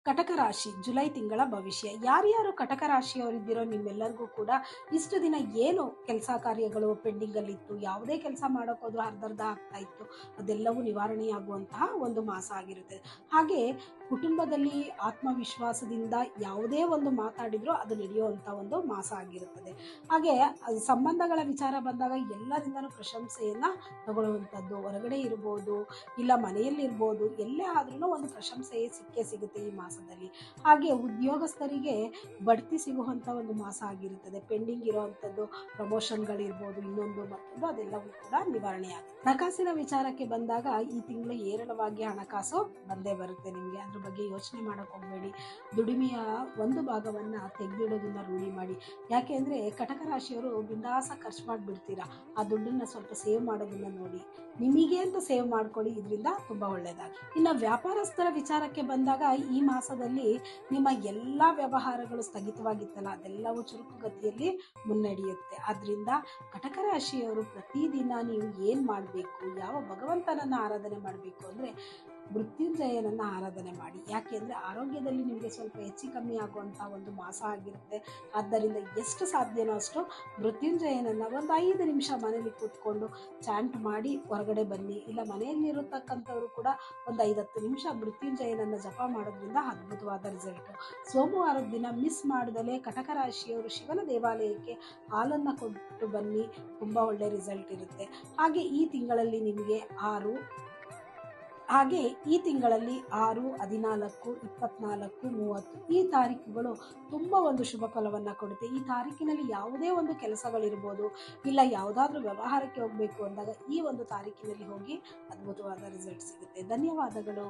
ಕಟಕ ರಾಶಿ ಜುಲೈ ತಿಂಗಳ ಭವಿಷ್ಯ. ಯಾರ್ಯಾರು ಕಟಕ ರಾಶಿಯವರಿದ್ದೀರೋ ನಿಮ್ಮೆಲ್ಲರಿಗೂ ಕೂಡ ಇಷ್ಟು ದಿನ ಏನು ಕೆಲಸ ಕಾರ್ಯಗಳು ಪೆಂಡಿಂಗಲ್ಲಿತ್ತು, ಯಾವುದೇ ಕೆಲಸ ಮಾಡೋಕ್ಕೋದ್ರೂ ಅರ್ಧರ್ಧ ಆಗ್ತಾ ಇತ್ತು, ಅದೆಲ್ಲವೂ ನಿವಾರಣೆಯಾಗುವಂತಹ ಒಂದು ಮಾಸ ಆಗಿರುತ್ತೆ. ಹಾಗೆ ಕುಟುಂಬದಲ್ಲಿ ಆತ್ಮವಿಶ್ವಾಸದಿಂದ ಯಾವುದೇ ಒಂದು ಮಾತಾಡಿದ್ರೂ ಅದು ನಡೆಯುವಂಥ ಒಂದು ಮಾಸ ಆಗಿರುತ್ತದೆ. ಹಾಗೆ ಸಂಬಂಧಗಳ ವಿಚಾರ ಬಂದಾಗ ಎಲ್ಲರಿಂದನೂ ಪ್ರಶಂಸೆಯನ್ನು ತಗೊಳ್ಳುವಂಥದ್ದು, ಹೊರಗಡೆ ಇರ್ಬೋದು ಇಲ್ಲ ಮನೆಯಲ್ಲಿರ್ಬೋದು, ಎಲ್ಲೇ ಆದ್ರೂ ಒಂದು ಪ್ರಶಂಸೆ ಸಿಕ್ಕೇ ಸಿಗುತ್ತೆ ಈ ಮಾಸದಲ್ಲಿ. ಹಾಗೆ ಉದ್ಯೋಗಸ್ಥರಿಗೆ ಬಡ್ತಿ ಸಿಗುವಂಥ ಒಂದು ಮಾಸ ಆಗಿರುತ್ತದೆ. ಪೆಂಡಿಂಗ್ ಇರುವಂಥದ್ದು ಪ್ರಮೋಷನ್ಗಳಿರ್ಬೋದು, ಇನ್ನೊಂದು ಮತ್ತೊಂದು ಅದೆಲ್ಲವೂ ಕೂಡ ನಿವಾರಣೆ ಆಗುತ್ತೆ. ಹಣಕಾಸಿನ ವಿಚಾರಕ್ಕೆ ಬಂದಾಗ ಈ ತಿಂಗಳು ಹೇರಳವಾಗಿ ಹಣಕಾಸು ಬಂದೇ ಬರುತ್ತೆ ನಿಮಗೆ. ಅದ್ರ ಬಗ್ಗೆ ಯೋಚನೆ ಮಾಡಕ್ಕೆ ಹೋಗಬೇಡಿ. ದುಡಿಮೆಯ ಒಂದು ಭಾಗವನ್ನು ತೆಗೆದಿಡೋದನ್ನ ರೂಢಿ ಮಾಡಿ. ಯಾಕೆ ಅಂದರೆ ಕಟಕ ರಾಶಿಯವರು ಬಿಂದಾಸ ಖರ್ಚು ಮಾಡಿಬಿಡ್ತೀರಾ. ಆ ದುಡ್ಡನ್ನು ಸ್ವಲ್ಪ ಸೇವ್ ಮಾಡೋದನ್ನ ನೋಡಿ. ನಿಮಗೆ ಅಂತ ಸೇವ್ ಮಾಡ್ಕೊಳ್ಳಿ, ಇದರಿಂದ ತುಂಬ ಒಳ್ಳೆಯದಾಗಿ. ಇನ್ನು ವ್ಯಾಪಾರಸ್ಥರ ವಿಚಾರಕ್ಕೆ ಬಂದಾಗ ಈ ಮಾಸದಲ್ಲಿ ನಿಮ್ಮ ಎಲ್ಲ ವ್ಯವಹಾರಗಳು ಸ್ಥಗಿತವಾಗಿತ್ತಲ್ಲ, ಅದೆಲ್ಲವೂ ಚುರುಕುಗತಿಯಲ್ಲಿ ಮುನ್ನಡೆಯುತ್ತೆ. ಆದ್ದರಿಂದ ಕಟಕ ರಾಶಿಯವರು ಪ್ರತಿದಿನ ನೀವು ಏನು ಮಾಡಬೇಕು, ಯಾವ ಭಗವಂತನನ್ನು ಆರಾಧನೆ ಮಾಡಬೇಕು ಅಂದರೆ ಮೃತ್ಯುಂಜಯನನ್ನು ಆರಾಧನೆ ಮಾಡಿ. ಯಾಕೆ ಅಂದರೆ ಆರೋಗ್ಯದಲ್ಲಿ ನಿಮಗೆ ಸ್ವಲ್ಪ ಹೆಚ್ಚು ಕಮ್ಮಿ ಆಗುವಂಥ ಒಂದು ಮಾಸ ಆಗಿರುತ್ತೆ. ಆದ್ದರಿಂದ ಎಷ್ಟು ಸಾಧ್ಯನೋ ಅಷ್ಟು ಮೃತ್ಯುಂಜಯನನ್ನು ಒಂದು 5 ನಿಮಿಷ ಮನೇಲಿ ಕೂತ್ಕೊಂಡು ಚಾಂಟ್ ಮಾಡಿ ಹೊರಗಡೆ ಬನ್ನಿ. ಇಲ್ಲ ಮನೆಯಲ್ಲಿರತಕ್ಕಂಥವರು ಕೂಡ ಒಂದು 5-10 ನಿಮಿಷ ಮೃತ್ಯುಂಜಯನನ್ನು ಜಪ ಮಾಡೋದ್ರಿಂದ ಅದ್ಭುತವಾದ ರಿಸಲ್ಟು. ಸೋಮವಾರದ ದಿನ ಮಿಸ್ ಮಾಡದಲೇ ಕಟಕ ರಾಶಿಯವರು ಶಿವನ ದೇವಾಲಯಕ್ಕೆ ಹಾಲನ್ನು ಕೊಟ್ಟು ಬನ್ನಿ, ತುಂಬ ಒಳ್ಳೆ ರಿಸಲ್ಟ್ ಇರುತ್ತೆ. ಹಾಗೆ ಈ ತಿಂಗಳಲ್ಲಿ ನಿಮಗೆ 6, 6, 14, 24, 30 ಈ ತಾರೀಕುಗಳು ತುಂಬ ಒಂದು ಶುಭ ಫಲವನ್ನು ಕೊಡುತ್ತೆ. ಈ ತಾರೀಕಿನಲ್ಲಿ ಯಾವುದೇ ಒಂದು ಕೆಲಸಗಳಿರ್ಬೋದು, ಇಲ್ಲ ಯಾವುದಾದ್ರೂ ವ್ಯವಹಾರಕ್ಕೆ ಹೋಗಬೇಕು ಅಂದಾಗ ಈ ಒಂದು ತಾರೀಕಿನಲ್ಲಿ ಹೋಗಿ ಅದ್ಭುತವಾದ ರಿಸಲ್ಟ್ ಸಿಗುತ್ತೆ. ಧನ್ಯವಾದಗಳು.